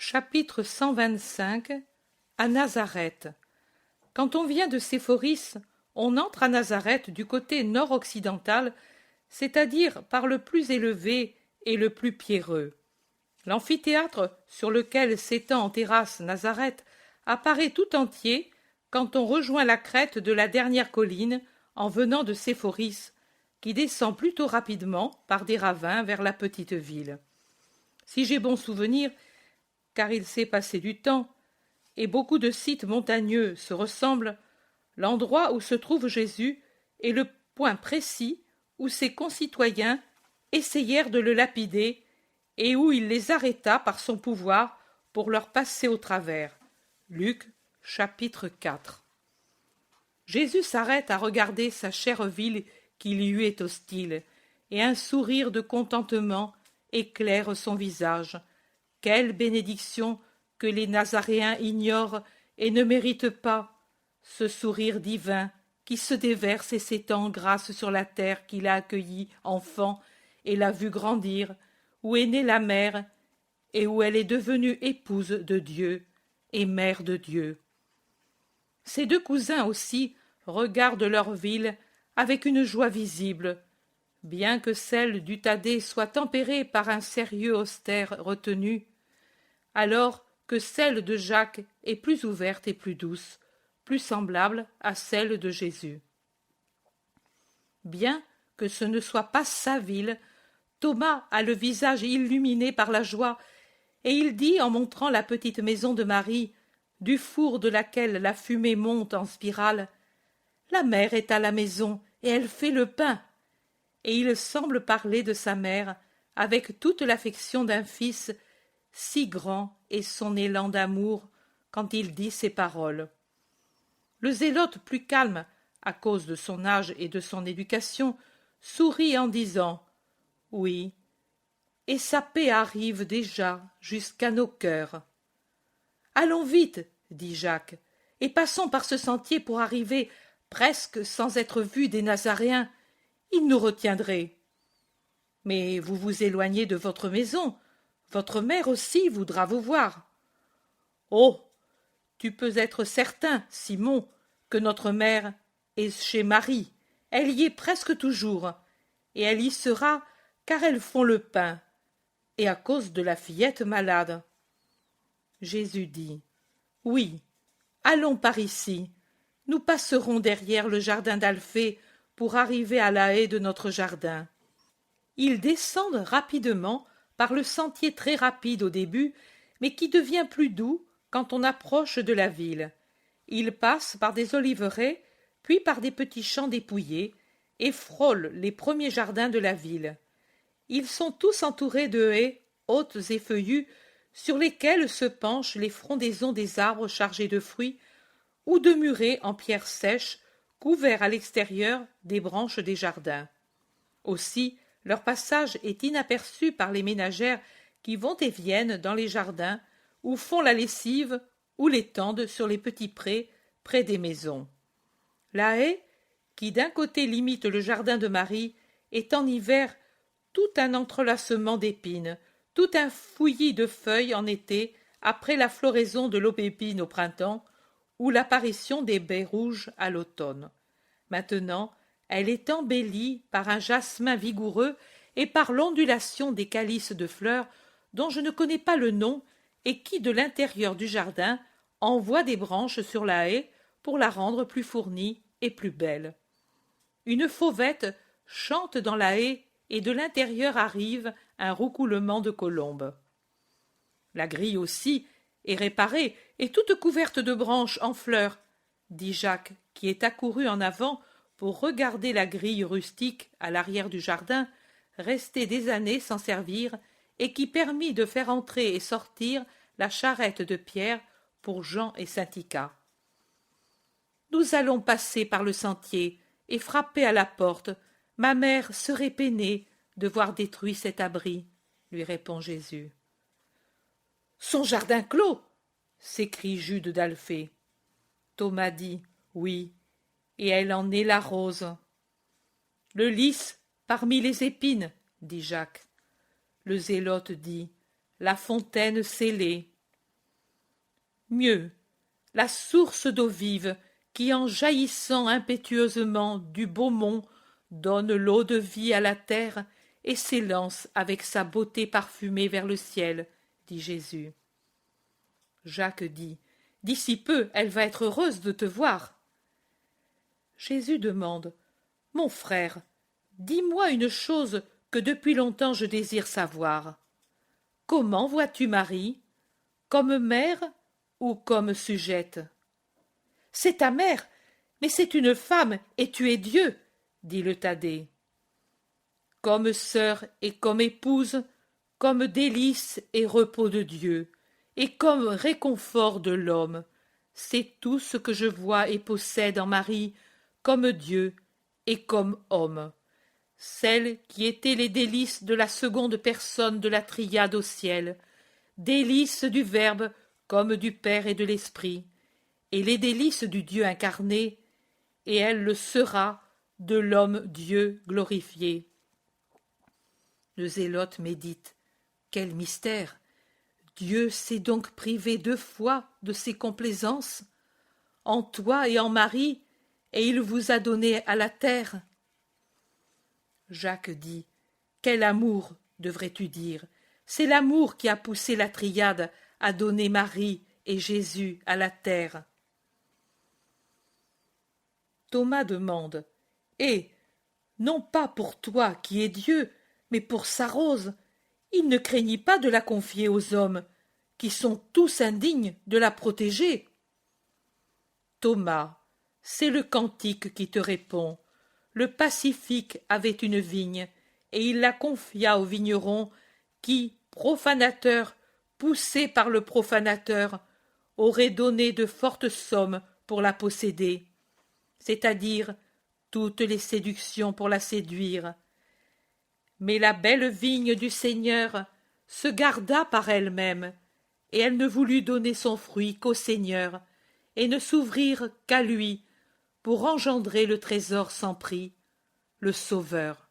Chapitre 125. À Nazareth. Quand on vient de Séphoris, on entre à Nazareth du côté nord-occidental, c'est-à-dire par le plus élevé et le plus pierreux. L'amphithéâtre sur lequel s'étend en terrasse Nazareth apparaît tout entier quand on rejoint la crête de la dernière colline en venant de Séphoris, qui descend plutôt rapidement par des ravins vers la petite ville. Si j'ai bon souvenir, car il s'est passé du temps, et beaucoup de sites montagneux se ressemblent, l'endroit où se trouve Jésus est le point précis où ses concitoyens essayèrent de le lapider et où il les arrêta par son pouvoir pour leur passer au travers. Luc, chapitre 4. Jésus s'arrête à regarder sa chère ville qui lui est hostile, et un sourire de contentement éclaire son visage. Quelle bénédiction que les Nazaréens ignorent et ne méritent pas, ce sourire divin qui se déverse et s'étend en grâce sur la terre qu'il a accueillie enfant et l'a vue grandir, où est née la mère et où elle est devenue épouse de Dieu et mère de Dieu. Ces deux cousins aussi regardent leur ville avec une joie visible, bien que celle du Thaddée soit tempérée par un sérieux austère retenu, alors que celle de Jacques est plus ouverte et plus douce, plus semblable à celle de Jésus. Bien que ce ne soit pas sa ville, Thomas a le visage illuminé par la joie, et il dit en montrant la petite maison de Marie, du four de laquelle la fumée monte en spirale, « La mère est à la maison, et elle fait le pain. » Et il semble parler de sa mère avec toute l'affection d'un fils, si grand est son élan d'amour quand il dit ces paroles. Le zélote, plus calme à cause de son âge et de son éducation, sourit en disant « Oui, et sa paix arrive déjà jusqu'à nos cœurs. »« Allons vite, dit Jacques, et passons par ce sentier pour arriver presque sans être vus des Nazaréens. Ils nous retiendraient. »« Mais vous vous éloignez de votre maison. Votre mère aussi voudra vous voir. »« Oh, tu peux être certain, Simon, que notre mère est chez Marie. Elle y est presque toujours, et elle y sera car elles font le pain, et à cause de la fillette malade. » Jésus dit, « Oui, allons par ici. Nous passerons derrière le jardin d'Alphée pour arriver à la haie de notre jardin. » Ils descendent rapidement par le sentier très rapide au début, mais qui devient plus doux quand on approche de la ville. Ils passent par des oliveraies, puis par des petits champs dépouillés, et frôlent les premiers jardins de la ville. Ils sont tous entourés de haies hautes et feuillues, sur lesquelles se penchent les frondaisons des arbres chargés de fruits, ou de murets en pierre sèche, couverts à l'extérieur des branches des jardins. Aussi, leur passage est inaperçu par les ménagères qui vont et viennent dans les jardins, ou font la lessive, ou l'étendent sur les petits prés près des maisons. La haie, qui d'un côté limite le jardin de Marie, est en hiver tout un entrelacement d'épines, tout un fouillis de feuilles en été, après la floraison de l'aubépine au printemps, ou l'apparition des baies rouges à l'automne. Maintenant, elle est embellie par un jasmin vigoureux et par l'ondulation des calices de fleurs dont je ne connais pas le nom et qui, de l'intérieur du jardin, envoient des branches sur la haie pour la rendre plus fournie et plus belle. Une fauvette chante dans la haie et de l'intérieur arrive un roucoulement de colombes. La grille aussi est réparée et toute couverte de branches en fleurs, dit Jacques, qui est accouru en avant pour regarder la grille rustique à l'arrière du jardin, restée des années sans servir, et qui permit de faire entrer et sortir la charrette de pierre pour Jean et Saint-Ica. Nous allons passer par le sentier et frapper à la porte. Ma mère serait peinée de voir détruit cet abri, lui répond Jésus. Son jardin clos, s'écrie Jude d'Alphée. Thomas dit, oui, et elle en est la rose. Le lys parmi les épines, dit Jacques. Le zélote dit, la fontaine scellée. mieux, la source d'eau vive qui, en jaillissant impétueusement du beau mont, donne l'eau de vie à la terre et s'élance avec sa beauté parfumée vers le ciel, dit Jésus. Jacques dit, d'ici peu, elle va être heureuse de te voir. Jésus demande, mon frère, dis-moi une chose que depuis longtemps je désire savoir. Comment vois-tu Marie? Comme mère ou comme sujette? C'est ta mère, mais c'est une femme et tu es Dieu, dit le Thaddée. Comme sœur et comme épouse, comme délice et repos de Dieu, et comme réconfort de l'homme, c'est tout ce que je vois et possède en Marie, comme Dieu et comme homme. Celles qui étaient les délices de la seconde personne de la triade au ciel, délices du Verbe comme du Père et de l'Esprit, et les délices du Dieu incarné, et elle le sera de l'homme Dieu glorifié. Le zélote médite. Quel mystère! Dieu s'est donc privé 2 fois de ses complaisances, en toi et en Marie, et il vous a donné à la terre. Jacques dit, quel amour, devrais-tu dire, c'est l'amour qui a poussé la triade à donner Marie et Jésus à la terre. Thomas demande, et, non pas pour toi qui es Dieu, mais pour sa rose, il ne craignit pas de la confier aux hommes, qui sont tous indignes de la protéger. Thomas, c'est le cantique qui te répond. Le pacifique avait une vigne, et il la confia au vigneron qui, profanateur, poussé par le profanateur, aurait donné de fortes sommes pour la posséder, c'est-à-dire toutes les séductions pour la séduire. Mais la belle vigne du Seigneur se garda par elle-même, et elle ne voulut donner son fruit qu'au Seigneur, et ne s'ouvrir qu'à lui, pour engendrer le trésor sans prix, le Sauveur.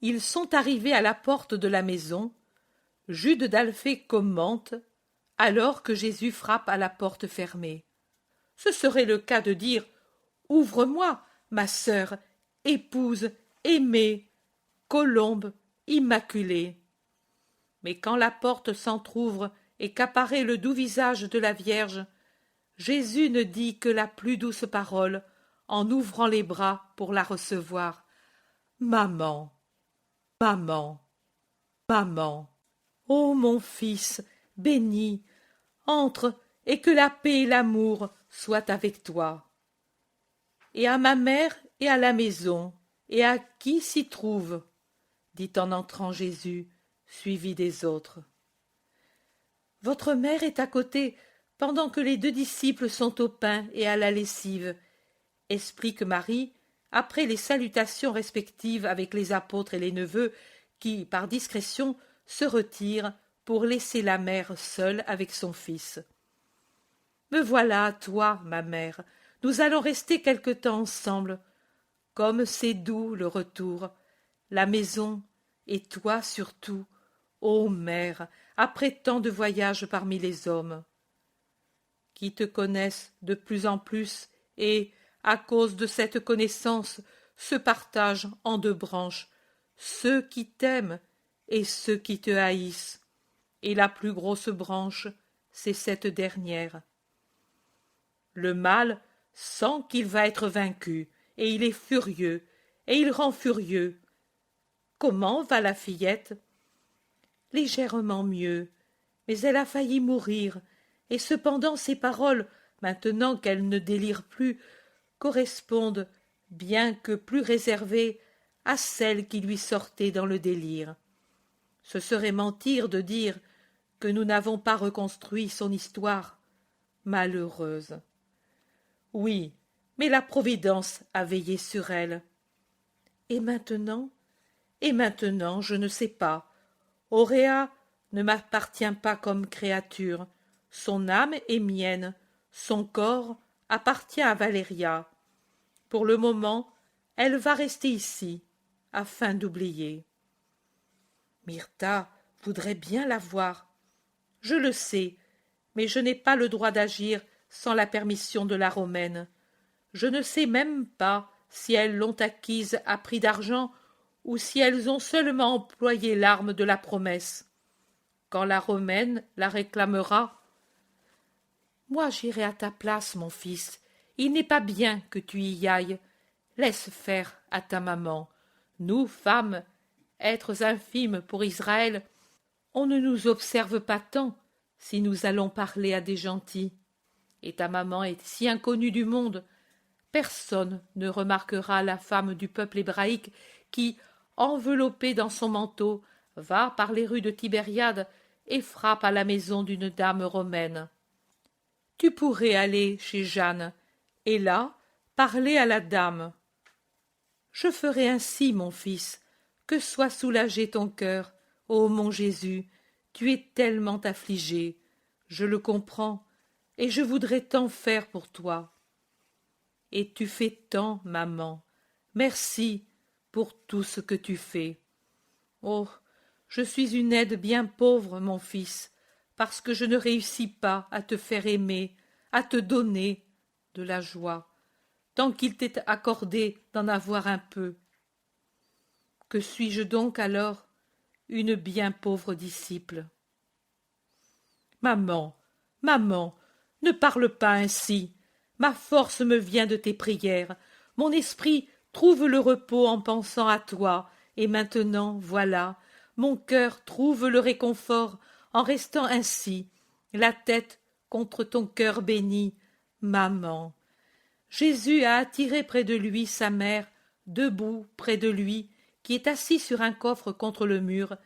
Ils sont arrivés à la porte de la maison. Jude d'Alphée commente, alors que Jésus frappe à la porte fermée. Ce serait le cas de dire « Ouvre-moi, ma sœur, épouse, aimée, colombe, immaculée ». Mais quand la porte s'entr'ouvre et qu'apparaît le doux visage de la Vierge, Jésus ne dit que la plus douce parole en ouvrant les bras pour la recevoir. « Maman, maman, maman, ô mon fils, béni, entre et que la paix et l'amour soient avec toi. Et à ma mère et à la maison, et à qui s'y trouve, dit en entrant Jésus, suivi des autres. Votre mère est à côté, pendant que les 2 disciples sont au pain et à la lessive, explique Marie, après les salutations respectives avec les apôtres et les neveux, qui, par discrétion, se retirent pour laisser la mère seule avec son fils. Me voilà, toi, ma mère, nous allons rester quelque temps ensemble. Comme c'est doux le retour, la maison, et toi surtout, ô mère, après tant de voyages parmi les hommes, qui te connaissent de plus en plus et, à cause de cette connaissance, se partagent en 2 branches, ceux qui t'aiment et ceux qui te haïssent, et la plus grosse branche, c'est cette dernière. Le mal sent qu'il va être vaincu, et il est furieux, et il rend furieux. Comment va la fillette? Légèrement mieux, mais elle a failli mourir, et cependant ses paroles, maintenant qu'elle ne délire plus, correspondent, bien que plus réservées, à celles qui lui sortaient dans le délire. Ce serait mentir de dire que nous n'avons pas reconstruit son histoire. Malheureuse. Oui, mais la Providence a veillé sur elle. Et maintenant, je ne sais pas. Auréa ne m'appartient pas comme créature. Son âme est mienne, son corps appartient à Valéria. Pour le moment, elle va rester ici, afin d'oublier. Myrtha voudrait bien la voir. Je le sais, mais je n'ai pas le droit d'agir sans la permission de la Romaine. Je ne sais même pas si elles l'ont acquise à prix d'argent ou si elles ont seulement employé l'arme de la promesse. Quand la Romaine la réclamera, moi j'irai à ta place, mon fils. Il n'est pas bien que tu y ailles. Laisse faire à ta maman. Nous, femmes, êtres infimes pour Israël, on ne nous observe pas tant si nous allons parler à des gentils. Et ta maman est si inconnue du monde, personne ne remarquera la femme du peuple hébraïque qui, enveloppée dans son manteau, va par les rues de Tibériade et frappe à la maison d'une dame romaine. Tu pourrais aller chez Jeanne, et là, parler à la dame. Je ferai ainsi, mon fils, que soit soulagé ton cœur, ô mon Jésus, tu es tellement affligé, je le comprends, et je voudrais tant faire pour toi. Et tu fais tant, maman, merci pour tout ce que tu fais. Oh, je suis une aide bien pauvre, mon fils, parce que je ne réussis pas à te faire aimer, à te donner de la joie, tant qu'il t'est accordé d'en avoir un peu. Que suis-je donc alors? Une bien pauvre disciple. Maman, maman, ne parle pas ainsi. Ma force me vient de tes prières. Mon esprit trouve le repos en pensant à toi, et maintenant, voilà, mon cœur trouve le réconfort en restant ainsi, la tête contre ton cœur béni. Maman. Jésus a attiré près de lui sa mère, debout près de lui, qui est assis sur un coffre contre le mur,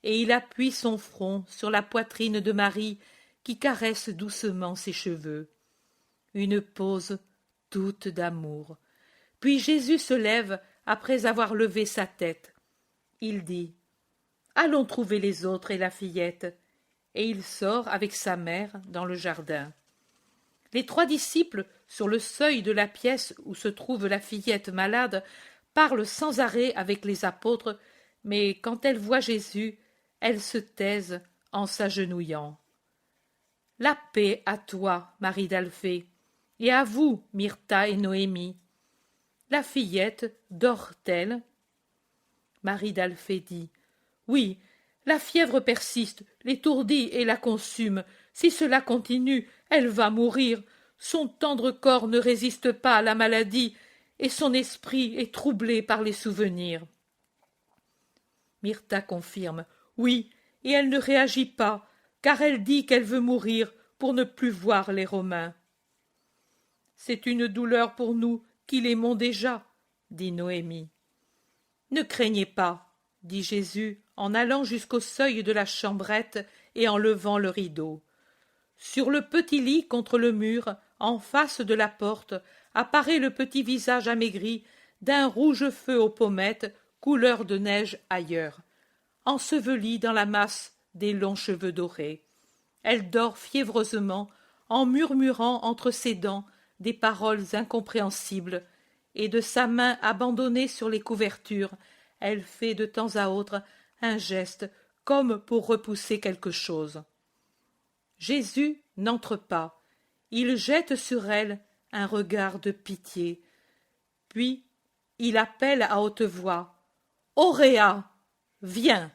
et il appuie son front sur la poitrine de Marie, qui caresse doucement ses cheveux. Une pause toute d'amour. Puis Jésus se lève après avoir levé sa tête. Il dit « Allons trouver les autres et la fillette », et il sort avec sa mère dans le jardin. Les 3 disciples, sur le seuil de la pièce où se trouve la fillette malade, parlent sans arrêt avec les apôtres, mais quand elles voient Jésus, elles se taisent en s'agenouillant. La paix à toi, Marie d'Alphée, et à vous, Myrtha et Noémie. La fillette dort-elle? Marie d'Alphée dit « Oui, la fièvre persiste, l'étourdit et la consume. Si cela continue, elle va mourir. Son tendre corps ne résiste pas à la maladie, et son esprit est troublé par les souvenirs. » Myrtha confirme « Oui, et elle ne réagit pas, car elle dit qu'elle veut mourir pour ne plus voir les Romains. » C'est une douleur pour nous qui l'aimons déjà, dit Noémie. Ne craignez pas, dit Jésus en allant jusqu'au seuil de la chambrette et en levant le rideau. Sur le petit lit contre le mur, en face de la porte, apparaît le petit visage amaigri d'un rouge feu aux pommettes, couleur de neige ailleurs, enseveli dans la masse des longs cheveux dorés. Elle dort fiévreusement, en murmurant entre ses dents des paroles incompréhensibles, et de sa main abandonnée sur les couvertures, elle fait de temps à autre un geste comme pour repousser quelque chose. Jésus n'entre pas. Il jette sur elle un regard de pitié. Puis il appelle à haute voix « Auréa, viens,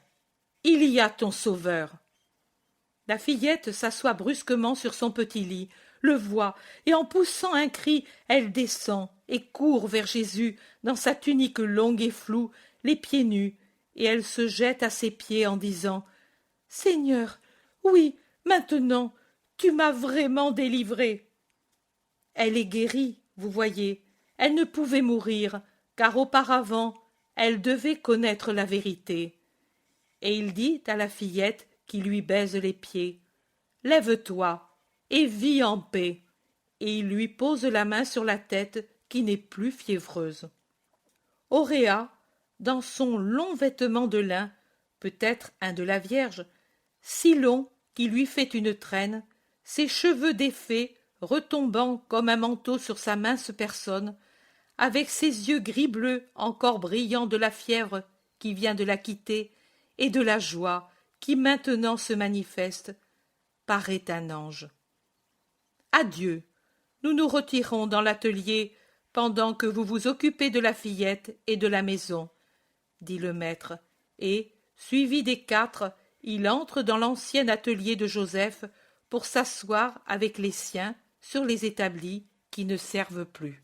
il y a ton sauveur !» La fillette s'assoit brusquement sur son petit lit, le voit, et en poussant un cri, elle descend et court vers Jésus dans sa tunique longue et floue, les pieds nus, et elle se jette à ses pieds en disant « Seigneur, oui, maintenant, tu m'as vraiment délivrée. » Elle est guérie, vous voyez, elle ne pouvait mourir, car auparavant, elle devait connaître la vérité. Et il dit à la fillette qui lui baise les pieds « Lève-toi et vis en paix », et il lui pose la main sur la tête qui n'est plus fiévreuse. Auréa, dans son long vêtement de lin, peut-être un de la Vierge, si long qu'il lui fait une traîne, ses cheveux défaits retombant comme un manteau sur sa mince personne, avec ses yeux gris-bleu encore brillants de la fièvre qui vient de la quitter et de la joie qui maintenant se manifeste, paraît un ange. Adieu, nous nous retirons dans l'atelier pendant que vous vous occupez de la fillette et de la maison, dit le maître, et, suivi des 4, il entre dans l'ancien atelier de Joseph pour s'asseoir avec les siens sur les établis qui ne servent plus.